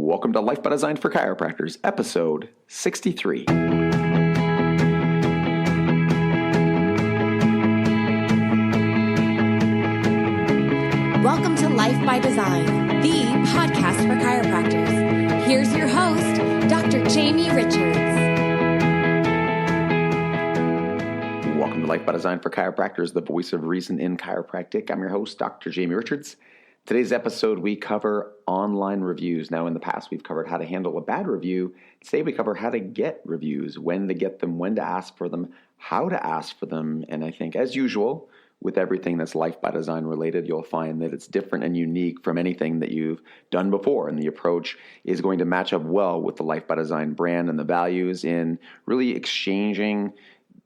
Welcome to Life by Design for Chiropractors, episode 63. Welcome to Life by Design, the podcast for chiropractors. Here's your host, Dr. Jamie Richards. Welcome to Life by Design for Chiropractors, the voice of reason in chiropractic. I'm your host, Dr. Jamie Richards. Today's episode, we cover online reviews. Now, in the past, we've covered how to handle a bad review. Today, we cover how to get reviews, when to get them, when to ask for them, how to ask for them. And I think, as usual, with everything that's Life by Design related, you'll find that it's different and unique from anything that you've done before. And the approach is going to match up well with the Life by Design brand and the values in really exchanging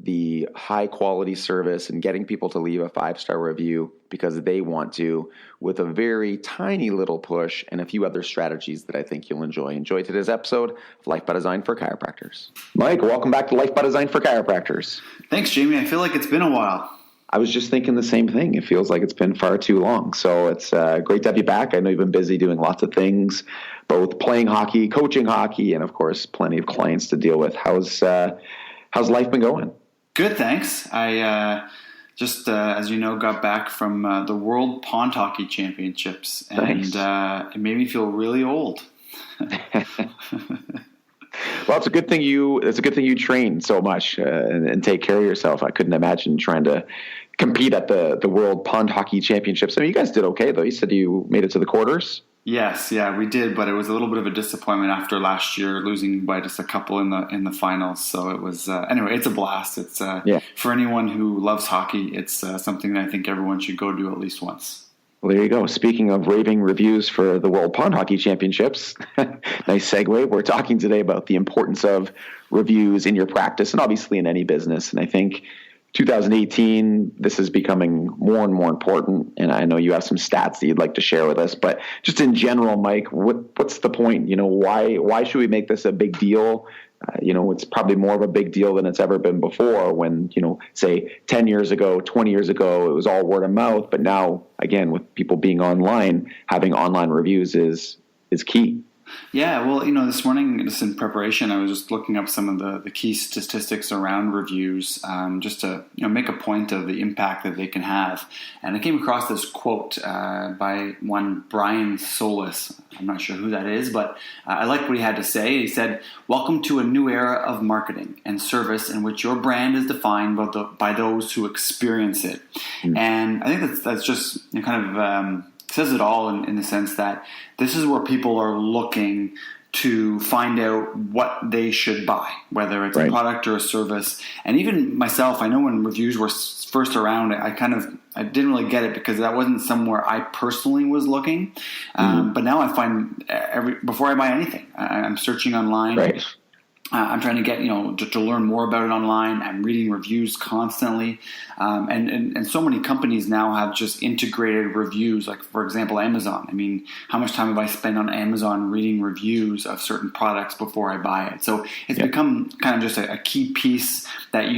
the high quality service and getting people to leave a 5-star review because they want to, with a very tiny little push and a few other strategies that I think you'll enjoy. Enjoy today's episode of Life by Design for Chiropractors. Mike, welcome back to Life by Design for Chiropractors. Thanks, Jamie. I feel like it's been a while. I was just thinking the same thing. It feels like it's been far too long. So it's great to have you back. I know you've been busy doing lots of things, both playing hockey, coaching hockey, and of course, plenty of clients to deal with. How's life been going? Good, thanks. I just, as you know, got back from the World Pond Hockey Championships, and it made me feel really old. Well, it's a good thing you train so much and take care of yourself. I couldn't imagine trying to compete at the World Pond Hockey Championships. I mean, you guys did okay, though. You said you made it to the quarters. Yes, yeah, we did, but it was a little bit of a disappointment after last year, losing by just a couple in the finals. So it was anyway. It's a blast. It's for anyone who loves hockey. It's something that I think everyone should go do at least once. Well, there you go. Speaking of raving reviews for the World Pond Hockey Championships, nice segue. We're talking today about the importance of reviews in your practice and obviously in any business. And I think 2018, this is becoming more and more important. And I know you have some stats that you'd like to share with us, but just in general, Mike, what's the point? You know, why should we make this a big deal? It's probably more of a big deal than it's ever been before when, say 10 years ago, 20 years ago, it was all word of mouth. But now, again, with people being online, having online reviews is key. Yeah, well, this morning, just in preparation, I was just looking up some of the key statistics around reviews, just to make a point of the impact that they can have. And I came across this quote by one Brian Solis. I'm not sure who that is, but I like what he had to say. He said, "Welcome to a new era of marketing and service in which your brand is defined by those who experience it." Mm-hmm. And I think that's just kind of says it all in the sense that this is where people are looking to find out what they should buy, whether it's a product or a service. And even myself, I know when reviews were first around, I didn't really get it because that wasn't somewhere I personally was looking. But now I find before I buy anything, I'm searching online. Right. I'm trying to get, to learn more about it online. I'm reading reviews constantly. And so many companies now have just integrated reviews, like, for example, Amazon. I mean, how much time have I spent on Amazon reading reviews of certain products before I buy it? So it's become kind of just a key piece that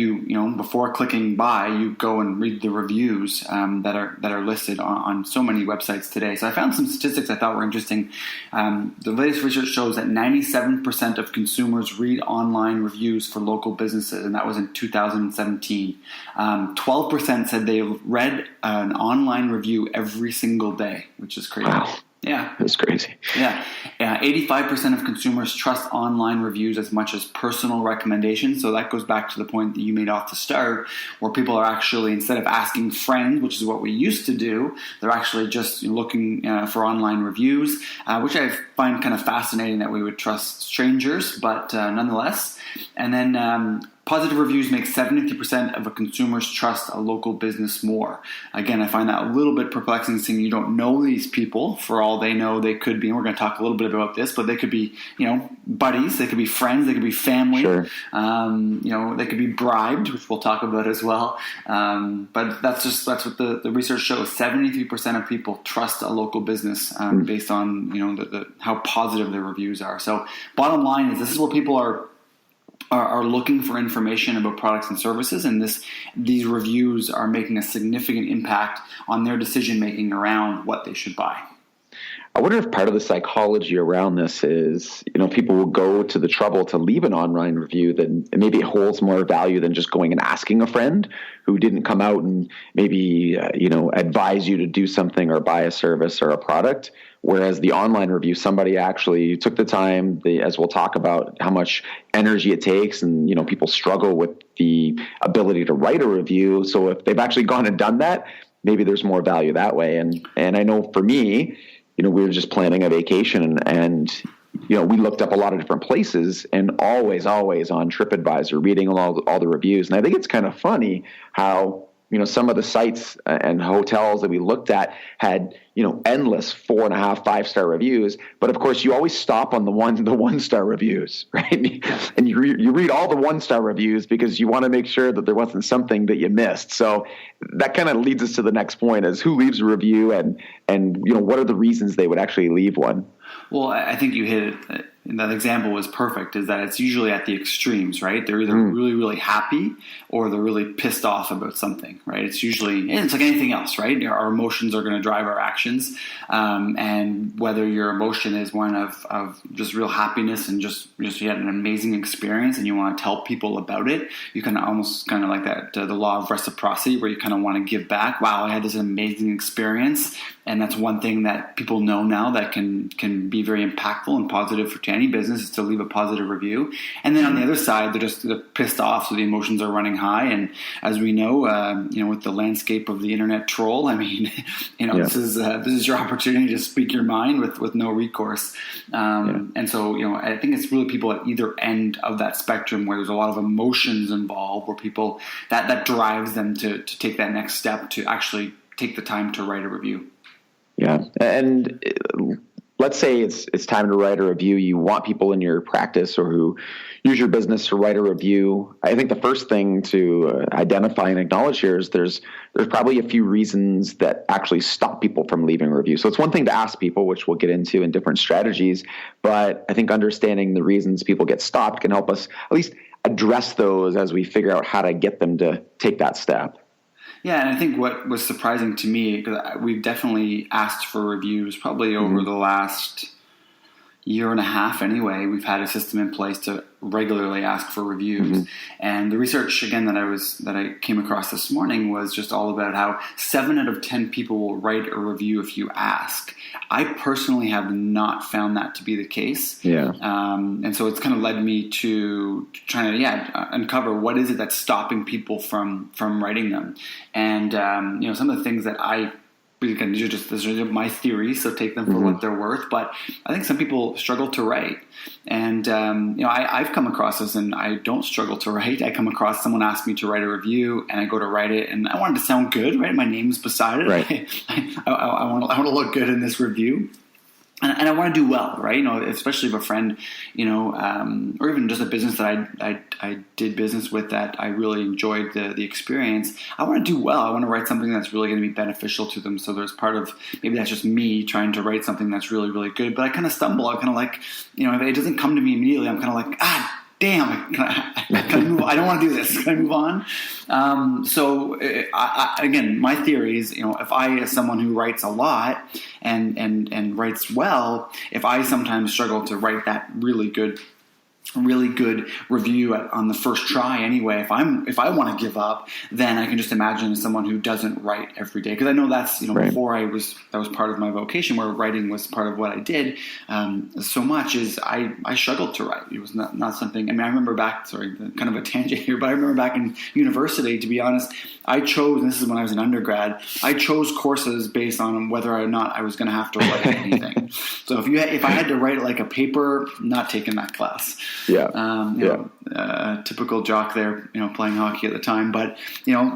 before clicking buy, you go and read the reviews that are listed on so many websites today. So I found some statistics I thought were interesting. The latest research shows that 97% of consumers read online reviews for local businesses, and that was in 2017. 12% said they read an online review every single day, which is crazy. Wow. Yeah. That's crazy. Yeah. 85% of consumers trust online reviews as much as personal recommendations. So that goes back to the point that you made off the start, where people are actually, instead of asking friends, which is what we used to do, they're actually just looking for online reviews, which I find kind of fascinating that we would trust strangers, but nonetheless. And then positive reviews make 70% of a consumer's trust a local business more. Again, I find that a little bit perplexing, seeing you don't know these people. For all they know, they could be, and we're going to talk a little bit about this, but they could be, buddies, they could be friends, they could be family. Sure. They could be bribed, which we'll talk about as well. But that's what the research shows. 73% of people trust a local business based on, how positive their reviews are. So bottom line is, this is where people are looking for information about products and services, and these reviews are making a significant impact on their decision making around what they should buy. I wonder if part of the psychology around this is, people will go to the trouble to leave an online review, then maybe it holds more value than just going and asking a friend who didn't come out and maybe, advise you to do something or buy a service or a product. Whereas the online review, somebody actually took the time, as we'll talk about how much energy it takes, and, people struggle with the ability to write a review. So if they've actually gone and done that, maybe there's more value that way. And I know for me, we were just planning a vacation and we looked up a lot of different places, and always on TripAdvisor, reading all the reviews. And I think it's kind of funny how, some of the sites and hotels that we looked at had, endless 4.5, 5-star reviews. But of course, you always stop on the 1-star reviews, right? And you read all the 1-star reviews because you want to make sure that there wasn't something that you missed. So that kind of leads us to the next point: is who leaves a review, and what are the reasons they would actually leave one? Well, I think you hit it. And that example was perfect, is that it's usually at the extremes, right? They're either really, really happy or they're really pissed off about something, right? It's like anything else, right? Our emotions are going to drive our actions. And whether your emotion is one of just real happiness and just you had an amazing experience and you want to tell people about it, you can almost kind of like that, the law of reciprocity, where you kind of want to give back. Wow, I had this amazing experience. And that's one thing that people know now that can be very impactful and positive to any business, is to leave a positive review. And then on the other side, they're pissed off, so the emotions are running high. And as we know, with the landscape of the internet troll, this is your opportunity to speak your mind with no recourse. And so, I think it's really people at either end of that spectrum where there's a lot of emotions involved, where people that drives them to take that next step, to actually take the time to write a review. Yeah. And let's say it's time to write a review. You want people in your practice or who use your business to write a review. I think the first thing to identify and acknowledge here is there's probably a few reasons that actually stop people from leaving a review. So it's one thing to ask people, which we'll get into in different strategies, but I think understanding the reasons people get stopped can help us at least address those as we figure out how to get them to take that step. Yeah, and I think what was surprising to me, because we've definitely asked for reviews probably over the last year and a half anyway. We've had a system in place to regularly ask for reviews. And the research, again, that I came across this morning was just all about how 7 out of 10 people will write a review if you ask. I personally have not found that to be the case. Yeah. And so it's kind of led me to trying to uncover what is it that's stopping people from writing them. And some of the things that again, these are my theories, so take them for what they're worth. But I think some people struggle to write. And, I've come across this, and I don't struggle to write. I come across someone asked me to write a review, and I go to write it, and I want it to sound good, right? My name's beside it. Right. I want to look good in this review. And I want to do well, right? Especially if a friend, or even just a business that I did business with that I really enjoyed the experience. I want to do well. I want to write something that's really going to be beneficial to them. So there's part of, maybe that's just me trying to write something that's really, really good. But I kind of stumble. I kind of like, if it doesn't come to me immediately, I'm kind of like, damn, can I move on? I don't want to do this. Can I move on? So again, my theory is, if I, as someone who writes a lot and writes well, if I sometimes struggle to write that really good review on the first try anyway, if I want to give up, then I can just imagine someone who doesn't write every day, because I know that's before that was part of my vocation, where writing was part of what I did so much, is I struggled to write. It was not something. I remember back, kind of a tangent here, but I remember back in university, to be honest, I chose, and this is when I was an undergrad, I chose courses based on whether or not I was going to have to write anything. So if I had to write like a paper, not taking that class. Typical jock there, playing hockey at the time. But,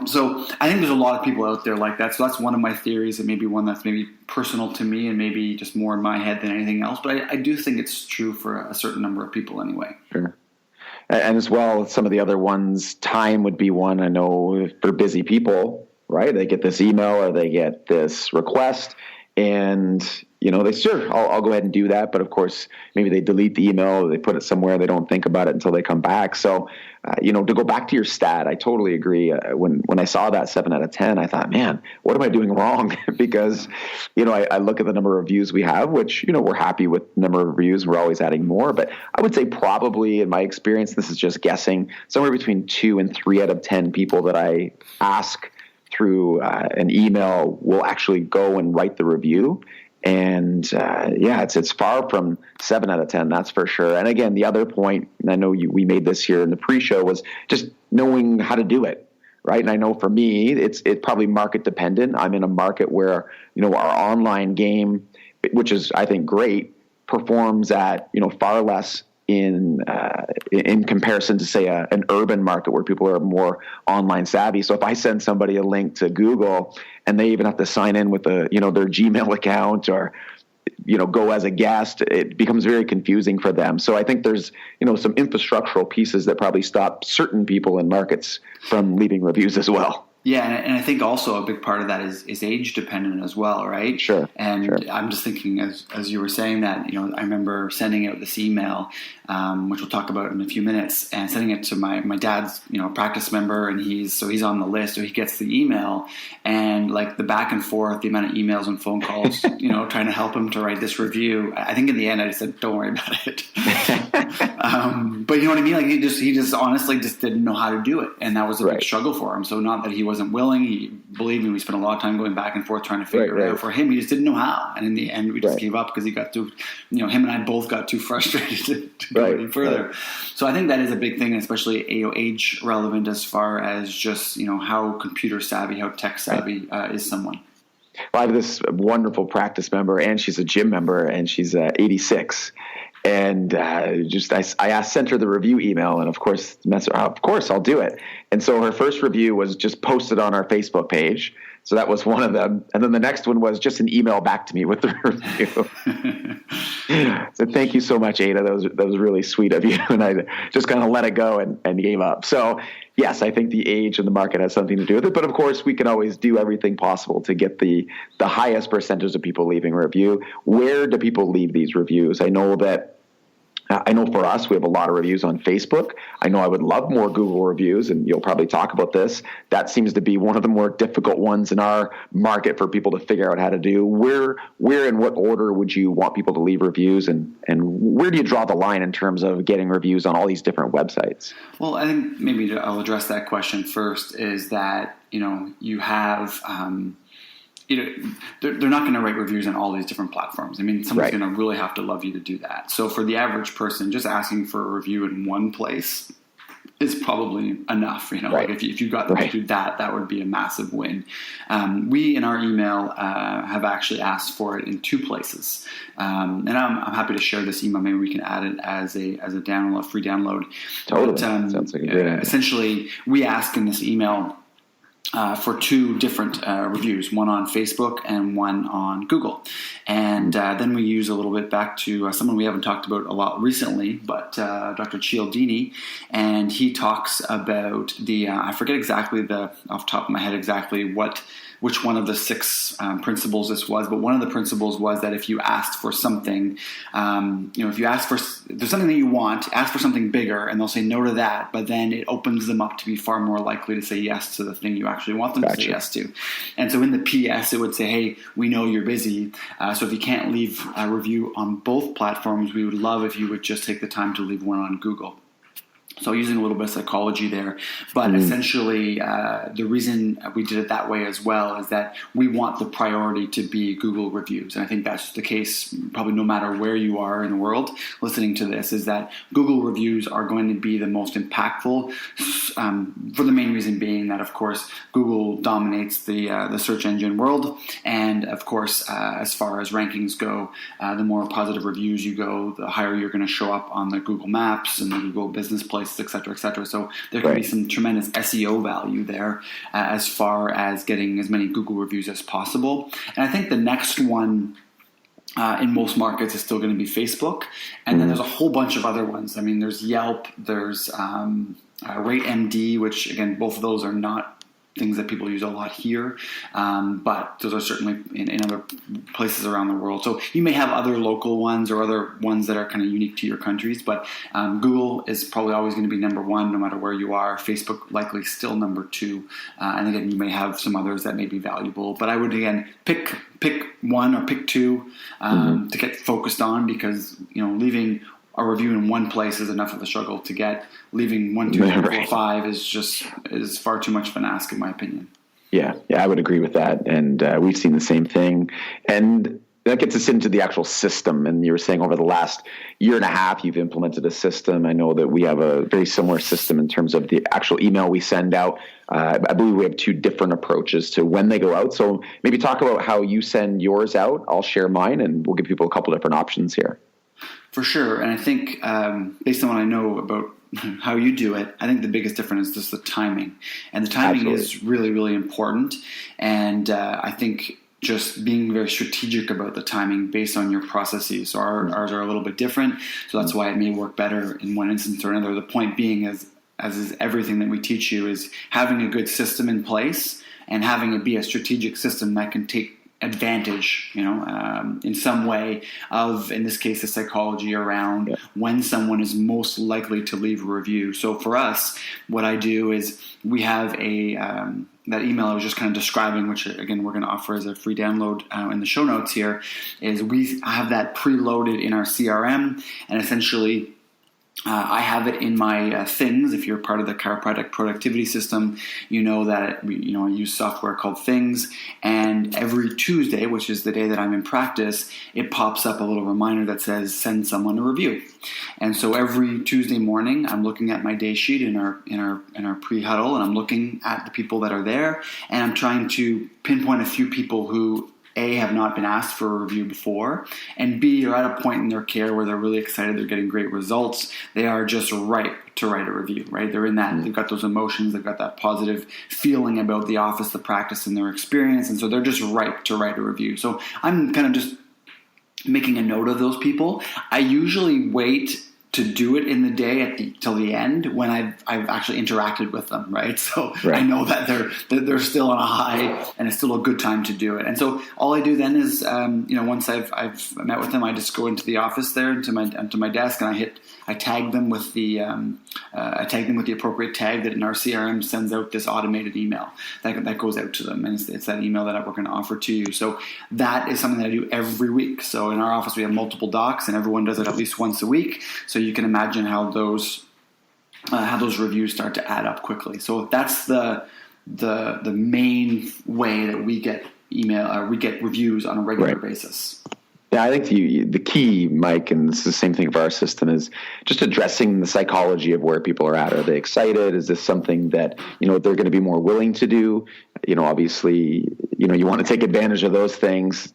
so I think there's a lot of people out there like that. So that's one of my theories, and maybe one that's maybe personal to me and maybe just more in my head than anything else. But I do think it's true for a certain number of people anyway. Sure. And as well, some of the other ones, time would be one. I know for busy people, right? They get this email or they get this request, and they sure, I'll go ahead and do that. But of course, maybe they delete the email, they put it somewhere, they don't think about it until they come back. So, to go back to your stat, I totally agree. When I saw that 7 out of 10, I thought, man, what am I doing wrong? Because, I look at the number of reviews we have, which, we're happy with the number of reviews. We're always adding more. But I would say probably, in my experience, this is just guessing, somewhere between 2 and 3 out of 10 people that I ask through an email will actually go and write the review. And it's far from 7 out of 10, that's for sure. And again, the other point, and I know we made this here in the pre-show, was just knowing how to do it, right? And I know for me, it's probably market dependent. I'm in a market where, our online game, which is, I think, great, performs at, far less in comparison to, say, an urban market where people are more online savvy. So if I send somebody a link to Google and they even have to sign in with their Gmail account or, go as a guest, it becomes very confusing for them. So I think there's, some infrastructural pieces that probably stop certain people in markets from leaving reviews as well. Yeah, and I think also a big part of that is age dependent as well, right? Sure. And sure. I'm just thinking as you were saying that, I remember sending out this email, which we'll talk about in a few minutes, and sending it to my dad's, practice member, and he's on the list, or he gets the email, and like the back and forth, the amount of emails and phone calls, trying to help him to write this review. I think in the end I just said, don't worry about it. But you know what I mean? Like he just honestly just didn't know how to do it, and that was a big struggle for him. So not that he wasn't willing. He, believe me, we spent a lot of time going back and forth trying to figure it out. For him, he just didn't know how, and in the end, we just gave up because he got too, him and I both got too frustrated to go any further. So I think that is a big thing, especially age relevant as far as just how computer savvy, how tech savvy is someone. Well, I have this wonderful practice member, and she's a gym member, and she's 86. And I sent her the review email, and of course I'll do it. And so her first review was just posted on our Facebook page. So that was one of them. And then the next one was just an email back to me with the review. So thank you so much, Ada. That was really sweet of you. And I just kind of let it go and gave up. So yes, I think the age and the market has something to do with it. But of course, we can always do everything possible to get the highest percentage of people leaving a review. Where do people leave these reviews? I know for us, we have a lot of reviews on Facebook. I know I would love more Google reviews, and you'll probably talk about this. That seems to be one of the more difficult ones in our market for people to figure out how to do. Where in what order would you want people to leave reviews, and where do you draw the line in terms of getting reviews on all these different websites? Well, I think maybe I'll address that question first, is that, you have... they're not going to write reviews on all these different platforms. I mean, someone's going to really have to love you to do that. So for the average person, just asking for a review in one place is probably enough. Like if you got them to do that would be a massive win. We in our email have actually asked for it in 2 places, and I'm happy to share this email. Maybe we can add it as a download, free download. Totally, but, sounds like a great idea. Essentially, we ask in this email for 2 different reviews, one on Facebook and one on Google. And then we use a little bit back to someone we haven't talked about a lot recently, but Dr. Cialdini, and he talks about I forget exactly off the top of my head exactly which one of the 6 principles this was, but one of the principles was that if you asked for something, if you ask for, there's something that you want, ask for something bigger, and they'll say no to that, but then it opens them up to be far more likely to say yes to the thing you actually want them to say yes to. And so in the PS, it would say, hey, we know you're busy, so if you can't leave a review on both platforms, we would love if you would just take the time to leave one on Google. So using a little bit of psychology there, but essentially the reason we did it that way as well is that we want the priority to be Google reviews. And I think that's the case probably no matter where you are in the world listening to this, is that Google reviews are going to be the most impactful for the main reason being that, of course, Google dominates the search engine world. And, of course, as far as rankings go, the more positive reviews you go, the higher you're going to show up on the Google Maps and the Google Business Place, et cetera, et cetera. So there can be some tremendous SEO value there as far as getting as many Google reviews as possible. And I think the next one in most markets is still going to be Facebook. And then there's a whole bunch of other ones. I mean, there's Yelp, there's RateMD, which, again, both of those are not things that people use a lot here, but those are certainly in other places around the world. So you may have other local ones or other ones that are kind of unique to your countries, but Google is probably always going to be number one no matter where you are. Facebook likely still number two, and again, you may have some others that may be valuable. But I would again pick one or pick two to get focused on, because leaving a review in one place is enough of a struggle to get. Leaving 1, 2, 3, 4, 5 is far too much of an ask, in my opinion. Yeah, I would agree with that. And we've seen the same thing. And that gets us into the actual system. And you were saying over the last year and a half, you've implemented a system. I know that we have a very similar system in terms of the actual email we send out. I believe we have two different approaches to when they go out. So maybe talk about how you send yours out. I'll share mine, and we'll give people a couple different options here. For sure. And I think based on what I know about how you do it, I think the biggest difference is just the timing. And the timing is really, really important. And I think just being very strategic about the timing based on your processes. So ours are a little bit different. So that's why it may work better in one instance or another. The point being is, as is everything that we teach you, is having a good system in place and having it be a strategic system that can take advantage, in some way of, in this case, the psychology around when someone is most likely to leave a review. So for us, what I do is we have that email I was just kind of describing, which again we're going to offer as a free download in the show notes here, is we have that preloaded in our CRM, and essentially I have it in my Things. If you're part of the chiropractic productivity system, you know that I use software called Things, and every Tuesday, which is the day that I'm in practice, it pops up a little reminder that says send someone a review. And so every Tuesday morning, I'm looking at my day sheet in our pre-huddle, and I'm looking at the people that are there, and I'm trying to pinpoint a few people who A, have not been asked for a review before, and B, are at a point in their care where they're really excited, they're getting great results, they are just ripe to write a review, right? They're in that, they've got those emotions, they've got that positive feeling about the office, the practice, and their experience, and so they're just ripe to write a review. So I'm kind of just making a note of those people. I usually wait to do it in the day till the end when I've actually interacted with them, right? So I know that they're still on a high, and it's still a good time to do it. And so all I do then is, once I've met with them, I just go into the office there, into my desk, and I tag them with the appropriate tag that in our CRM sends out this automated email that goes out to them, and it's that email that we're going to offer to you. So that is something that I do every week. So in our office we have multiple docs, and everyone does it at least once a week. So you can imagine how those reviews start to add up quickly. So that's the main way that we get reviews on a regular basis. Yeah, I think the key, Mike, and it's the same thing for our system, is just addressing the psychology of where people are at. Are they excited? Is this something that, they're going to be more willing to do? Obviously, you want to take advantage of those things,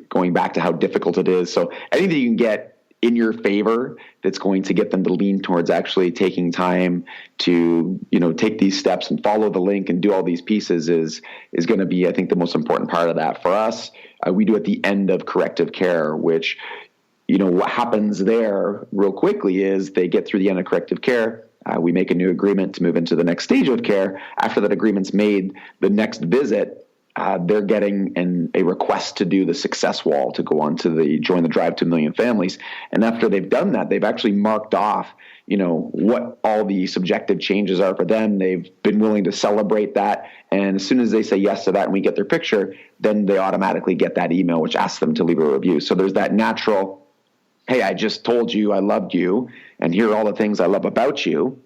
going back to how difficult it is. So anything that you can get in your favor that's going to get them to lean towards actually taking time to, take these steps and follow the link and do all these pieces is going to be, I think, the most important part of that. For us, we do at the end of corrective care, which, what happens there real quickly is they get through the end of corrective care. We make a new agreement to move into the next stage of care. After that agreement's made, the next visit, they're getting a request to do the success wall to go on to join the Drive to 1 Million Families. And after they've done that, they've actually marked off, what all the subjective changes are for them. They've been willing to celebrate that. And as soon as they say yes to that and we get their picture, then they automatically get that email, which asks them to leave a review. So there's that natural, hey, I just told you I loved you, and here are all the things I love about you.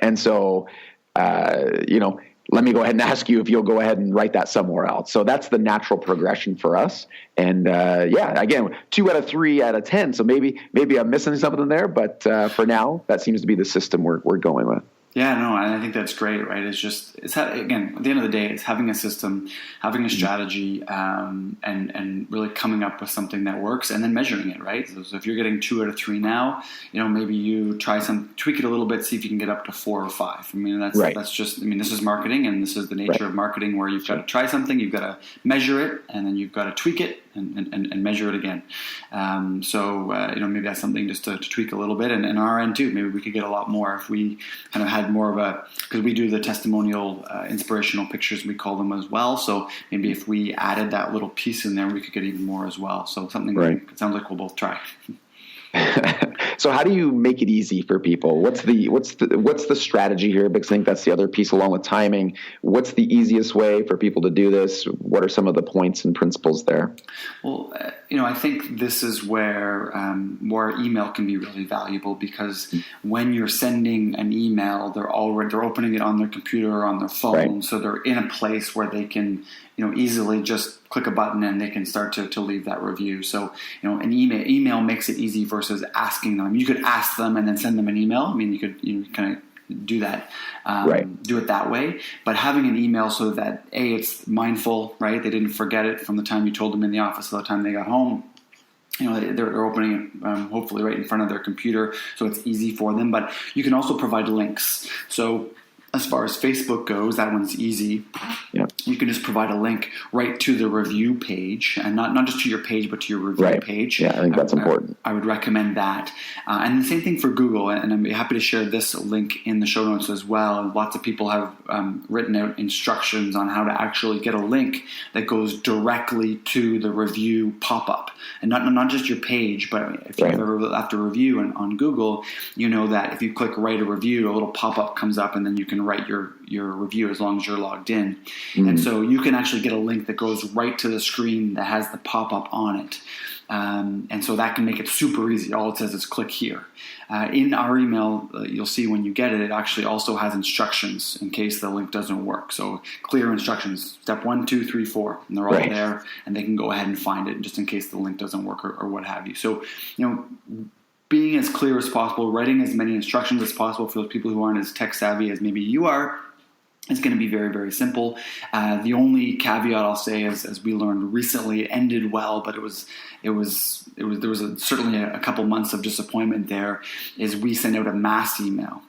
And so, let me go ahead and ask you if you'll go ahead and write that somewhere else. So that's the natural progression for us. And again, 2 out of 3 out of 10. So maybe I'm missing something there, but for now, that seems to be the system we're going with. Yeah, no, and I think that's great, right? Again, at the end of the day, it's having a system, having a strategy, and really coming up with something that works, and then measuring it, right? So if you're getting 2 out of 3 now, maybe you tweak it a little bit, see if you can get up to 4 or 5. I mean, that's just, this is marketing, and this is the nature of marketing, where you've got to try something, you've got to measure it, and then you've got to tweak it, and measure it again. Maybe that's something just to tweak a little bit. And our end too, maybe we could get a lot more if we kind of had more of because we do the testimonial inspirational pictures, we call them as well. So maybe if we added that little piece in there, we could get even more as well. So something that it sounds like we'll both try. So how do you make it easy for people? What's the strategy here? Because I think that's the other piece along with timing. What's the easiest way for people to do this? What are some of the points and principles there? Well, I think this is where email can be really valuable, because when you're sending an email, they're opening it on their computer or on their phone, so they're in a place where they can easily just click a button and they can start to leave that review. So, an email makes it easy versus asking them. You could ask them and then send them an email. I mean, you could kind of do that, do it that way. But having an email so that it's mindful, right? They didn't forget it from the time you told them in the office to the time they got home. They're opening it hopefully right in front of their computer, so it's easy for them. But you can also provide links. So as far as Facebook goes, that one's easy. Yep. You can just provide a link right to the review page, and not just to your page, but to your review page. Yeah, I think that's important. I would recommend that. And the same thing for Google, and I'm happy to share this link in the show notes as well. And lots of people have written out instructions on how to actually get a link that goes directly to the review pop-up. And not just your page, but if you've ever left a review on Google, you know that if you click write a review, a little pop-up comes up, and then you can write your review as long as you're logged in. Mm-hmm. And so you can actually get a link that goes right to the screen that has the pop-up on it. And so that can make it super easy. All it says is click here. In our email, you'll see when you get it, it actually also has instructions in case the link doesn't work. So clear instructions, step 1, 2, 3, 4, and they're all there, and they can go ahead and find it just in case the link doesn't work or what have you. So, being as clear as possible, writing as many instructions as possible for those people who aren't as tech savvy as maybe you are, is going to be very, very simple. The only caveat I'll say is, as we learned recently, it ended well, but there was certainly a couple months of disappointment there, is we sent out a mass email.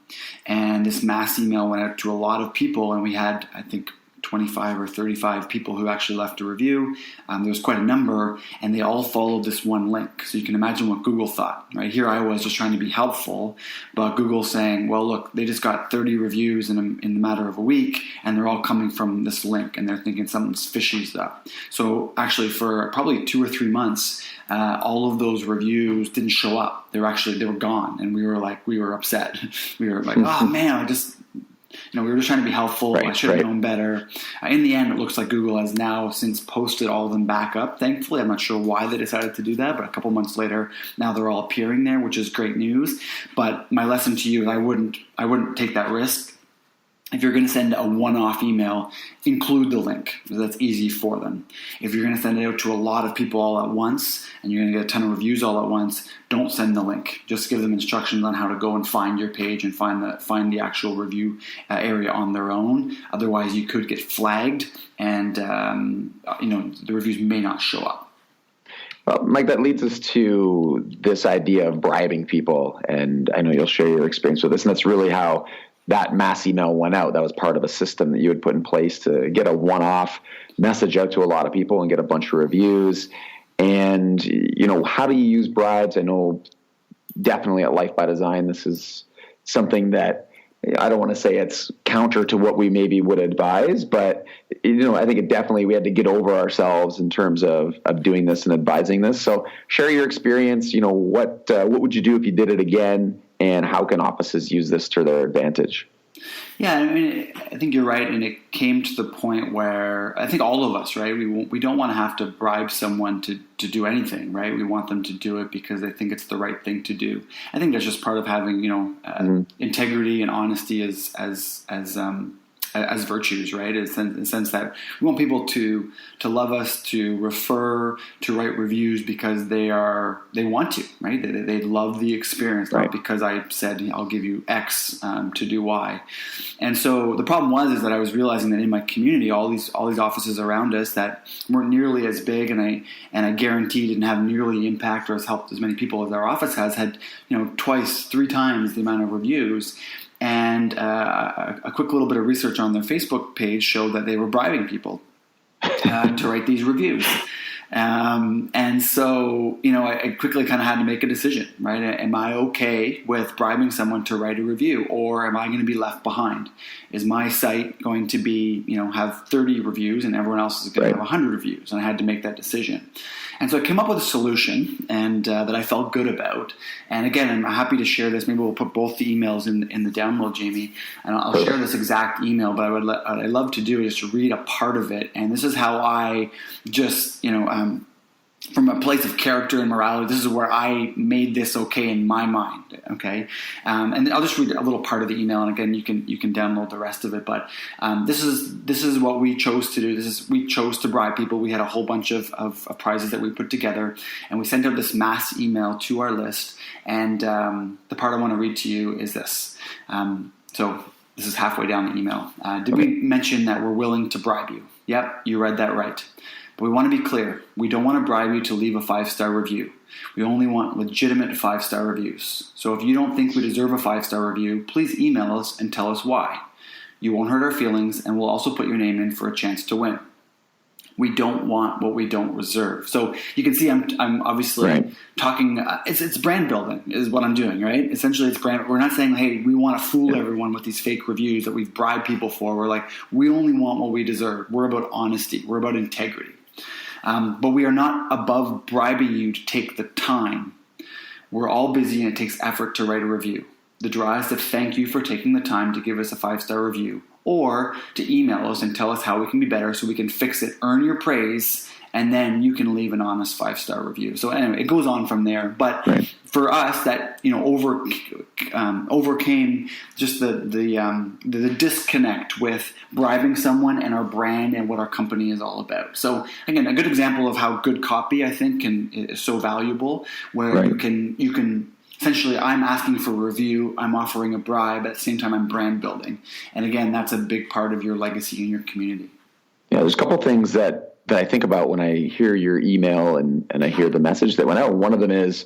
And this mass email went out to a lot of people, and we had, I think, 25 or 35 people who actually left a review. There was quite a number, and they all followed this one link. So you can imagine what Google thought, right? Here I was just trying to be helpful, but Google saying, well, look, they just got 30 reviews in the matter of a week, and they're all coming from this link, and they're thinking something's fishy up. So actually for probably 2 or 3 months, all of those reviews didn't show up. They were gone, and we were upset. We were like, oh man, we were just trying to be helpful. I should have known better. In the end, it looks like Google has now since posted all of them back up. Thankfully, I'm not sure why they decided to do that, but a couple months later, now they're all appearing there, which is great news. But my lesson to you is I wouldn't take that risk. If you're going to send a one-off email, include the link, because that's easy for them. If you're going to send it out to a lot of people all at once, and you're going to get a ton of reviews all at once, don't send the link. Just give them instructions on how to go and find your page and find the actual review area on their own. Otherwise, you could get flagged, and the reviews may not show up. Well, Mike, that leads us to this idea of bribing people, and I know you'll share your experience with this, and that's really how that mass email went out. That was part of a system that you had put in place to get a one-off message out to a lot of people and get a bunch of reviews. And, how do you use bribes? I know definitely at Life by Design, this is something that I don't want to say it's counter to what we maybe would advise, but, I think we had to get over ourselves in terms of doing this and advising this. So share your experience. What would you do if you did it again? And how can offices use this to their advantage? Yeah, I think you're right, and it came to the point where I think all of us, right, we don't want to have to bribe someone to do anything, right? We want them to do it because they think it's the right thing to do. I think that's just part of having, integrity and honesty as virtues, right? In the sense that we want people to love us, to refer, to write reviews because they want to, right? They love the experience, not because I said I'll give you X to do Y. And so the problem is that I was realizing that in my community, all these offices around us that weren't nearly as big, and I guarantee didn't have nearly the impact or has helped as many people as our office has, had 2x, 3 times the amount of reviews. And a quick little bit of research on their Facebook page showed that they were bribing people to write these reviews. And so, I quickly kind of had to make a decision, right? Am I okay with bribing someone to write a review, or am I going to be left behind? Is my site going to be, have 30 reviews and everyone else is going to have 100 reviews? And I had to make that decision. And so I came up with a solution and that I felt good about. And again, I'm happy to share this. Maybe we'll put both the emails in the download, Jamie. And I'll share this exact email, but what I'd love to do is to read a part of it. And this is how I just, from a place of character and morality, this is where I made this okay in my mind. Okay, and I'll just read a little part of the email, and again, you can download the rest of it. But this is what we chose to do. We chose to bribe people. We had a whole bunch of prizes that we put together, and we sent out this mass email to our list. And the part I want to read to you is this. So this is halfway down the email. Did we mention that we're willing to bribe you? Yep, you read that right. But we want to be clear. We don't want to bribe you to leave a 5-star review. We only want legitimate 5-star reviews. So if you don't think we deserve a 5-star review, please email us and tell us why. You won't hurt our feelings, and we'll also put your name in for a chance to win. We don't want what we don't reserve. So you can see I'm obviously talking. It's brand building is what I'm doing, right? Essentially, it's brand. We're not saying, hey, we want to fool everyone with these fake reviews that we've bribed people for. We're like, we only want what we deserve. We're about honesty. We're about integrity. But we are not above bribing you to take the time. We're all busy and it takes effort to write a review. The draw is to thank you for taking the time to give us a 5-star review, or to email us and tell us how we can be better so we can fix it, earn your praise, and then you can leave an honest 5-star review. So anyway, it goes on from there. But for us, that overcame just the disconnect with bribing someone and our brand and what our company is all about. So again, a good example of how good copy, I think, is so valuable, where you can essentially, I'm asking for a review, I'm offering a bribe, at the same time I'm brand building. And again, that's a big part of your legacy and your community. Yeah, there's a couple of things that I think about when I hear your email and I hear the message that went out. One of them is,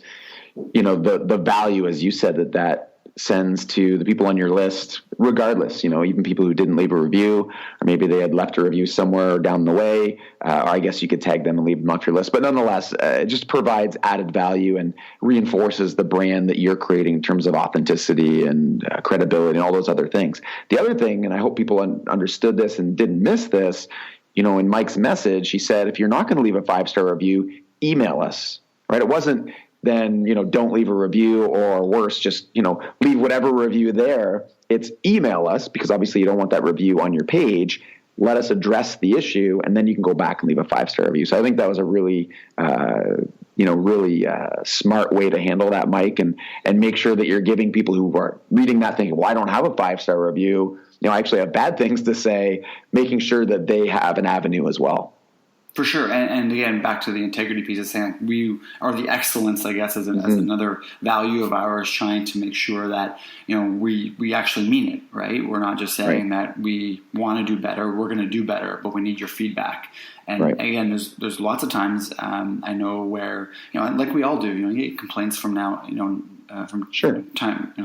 the value, as you said, that sends to the people on your list, regardless, even people who didn't leave a review, or maybe they had left a review somewhere down the way, or I guess you could tag them and leave them off your list. But nonetheless, it just provides added value and reinforces the brand that you're creating in terms of authenticity and credibility and all those other things. The other thing, and I hope people understood this and didn't miss this, in Mike's message, he said, if you're not going to leave a 5-star review, email us, right? It wasn't then, don't leave a review, or worse, just, leave whatever review there. It's email us, because obviously you don't want that review on your page. Let us address the issue, and then you can go back and leave a 5-star review. So I think that was a really, smart way to handle that, Mike, and make sure that you're giving people who are reading that thinking, well, I don't have a 5-star review, I actually have bad things to say, making sure that they have an avenue as well. For sure. And again, back to the integrity piece of saying we are the excellence, I guess, as another value of ours, trying to make sure that, we actually mean it, right? We're not just saying that we want to do better, we're going to do better, but we need your feedback. And again, there's lots of times I know where, like we all do, you get complaints from time,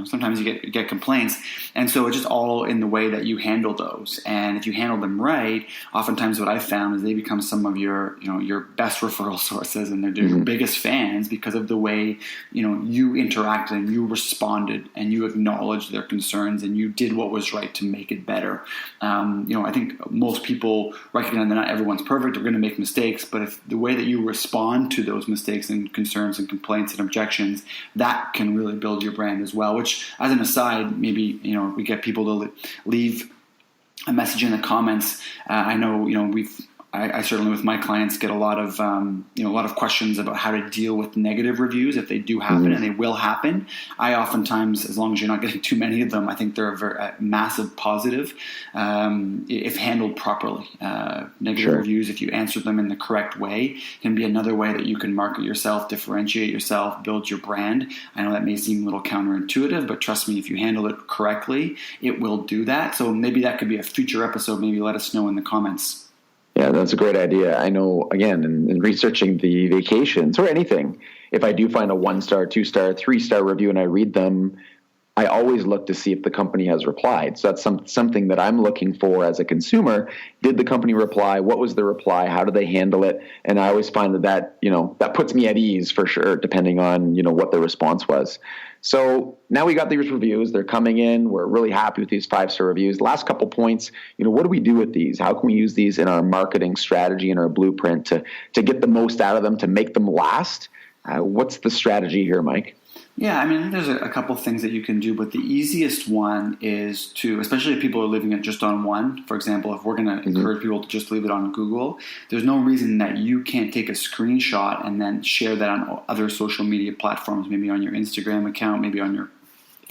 sometimes you get complaints. And so it's just all in the way that you handle those. And if you handle them right, oftentimes what I've found is they become some of your best referral sources, and they're your biggest fans because of the way, you interacted and you responded and you acknowledged their concerns and you did what was right to make it better. I think most people recognize that not everyone's perfect. We're going to make mistakes, but if the way that you respond to those mistakes and concerns and complaints and objections, that can really build your brand as well. Which, as an aside, maybe we get people to leave a message in the comments. I know I certainly with my clients get a lot of questions about how to deal with negative reviews if they do happen, and they will happen. I oftentimes, as long as you're not getting too many of them, I think they're a massive positive if handled properly. Negative reviews, if you answer them in the correct way, can be another way that you can market yourself, differentiate yourself, build your brand. I know that may seem a little counterintuitive, but trust me, if you handle it correctly, it will do that. So maybe that could be a future episode. Maybe let us know in the comments. Yeah, that's a great idea. I know, again, in researching the vacations or anything, if I do find a 1-star, 2-star, 3-star review and I read them, I always look to see if the company has replied. So that's something that I'm looking for as a consumer. Did the company reply? What was the reply? How do they handle it? And I always find that puts me at ease for sure, depending on, what the response was. So now we got these reviews. They're coming in. We're really happy with these 5-star reviews. Last couple points, what do we do with these? How can we use these in our marketing strategy and our blueprint to get the most out of them, to make them last? What's the strategy here, Mike? Yeah, I mean, there's a couple things that you can do, but the easiest one is to, especially if people are leaving it just on one. For example, if we're going to encourage people to just leave it on Google, there's no reason that you can't take a screenshot and then share that on other social media platforms, maybe on your Instagram account, maybe on your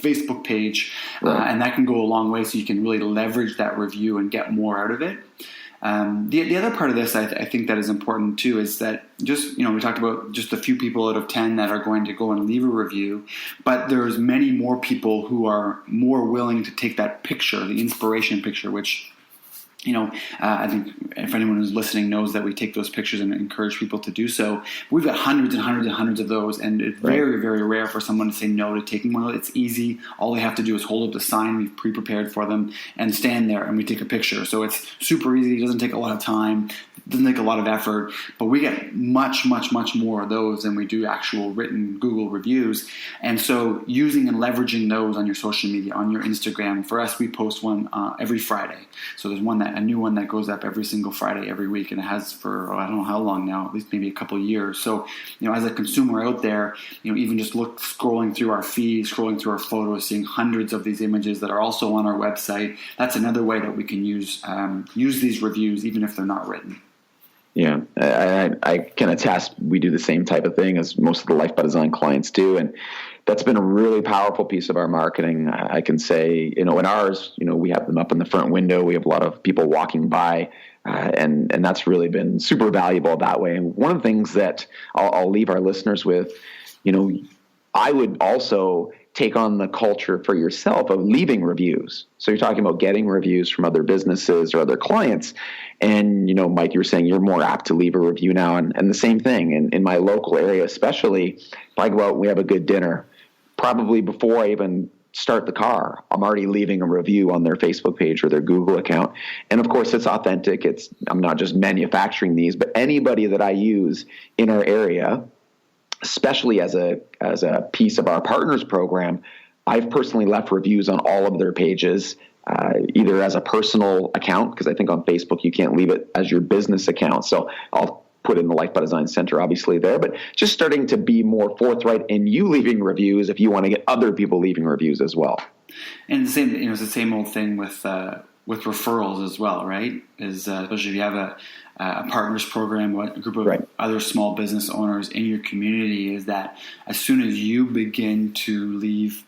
Facebook page, right. And that can go a long way so you can really leverage that review and get more out of it. The other part of this, I think that is important too, is that just, we talked about just a few people out of 10 that are going to go and leave a review, but there's many more people who are more willing to take that picture, the inspiration picture, which, I think if anyone who's listening knows that we take those pictures and encourage people to do so. We've got hundreds and hundreds and hundreds of those, and it's very, very rare for someone to say no to taking one. It's easy. All they have to do is hold up the sign we've pre-prepared for them and stand there, and we take a picture. So it's super easy. It doesn't take a lot of time. It doesn't take a lot of effort, but we get much, much, much more of those than we do actual written Google reviews. And so using and leveraging those on your social media, on your Instagram. For us, we post one every Friday. So there's a new one that goes up every single Friday every week, and it has for I don't know how long now, at least maybe a couple of years. So as a consumer out there, even just scrolling through our feed, scrolling through our photos, seeing hundreds of these images that are also on our website, that's another way that we can use these reviews even if they're not written. Yeah, I can attest we do the same type of thing as most of the Life by Design clients do, and that's been a really powerful piece of our marketing. I can say, in ours, we have them up in the front window. We have a lot of people walking by, and that's really been super valuable that way. And one of the things that I'll leave our listeners with, I would also take on the culture for yourself of leaving reviews. So you're talking about getting reviews from other businesses or other clients. And, Mike, you were saying you're more apt to leave a review now. And the same thing in my local area, especially if I go out and we have a good dinner, probably before I even start the car, I'm already leaving a review on their Facebook page or their Google account. And of course, it's authentic. I'm not just manufacturing these, but anybody that I use in our area, especially as a piece of our partners program, I've personally left reviews on all of their pages, either as a personal account, because I think on Facebook you can't leave it as your business account. So I'll put in the Life by Design Center, obviously there, but just starting to be more forthright in you leaving reviews if you want to get other people leaving reviews as well. And the same, it's the same old thing with referrals as well, right? Especially if you have a partners program, a group of other small business owners in your community, is that as soon as you begin to leave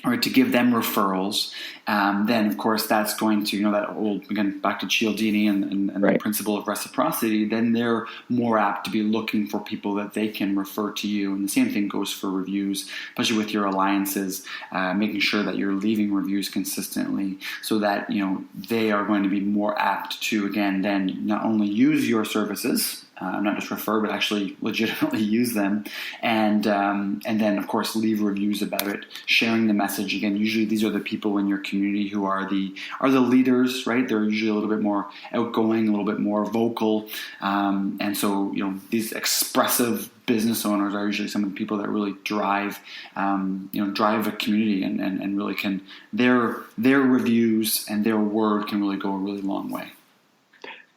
or to give them referrals, then of course that's going to, that old, again, back to Cialdini and the principle of reciprocity, then they're more apt to be looking for people that they can refer to you. And the same thing goes for reviews, especially with your alliances, making sure that you're leaving reviews consistently so that, they are going to be more apt to, again, then not only use your services, not just refer, but actually legitimately use them, and then of course leave reviews about it, sharing the message. Again, usually these are the people in your community who are the leaders, right? They're usually a little bit more outgoing, a little bit more vocal, and so these expressive business owners are usually some of the people that really drive a community, and really can their reviews and their word can really go a really long way.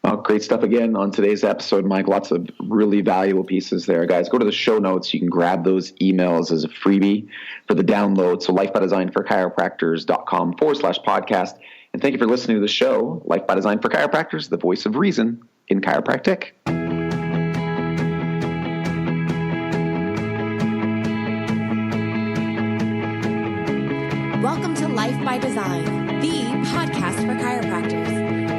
Oh, great stuff again on today's episode, Mike. Lots of really valuable pieces there, guys. Go to the show notes. You can grab those emails as a freebie for the download. So lifebydesignforchiropractors.com/podcast. And thank you for listening to the show, Life by Design for Chiropractors, the voice of reason in chiropractic. Welcome to Life by Design, the podcast for chiropractors.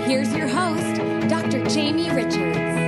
Here's your host, Dr. Jamie Richards.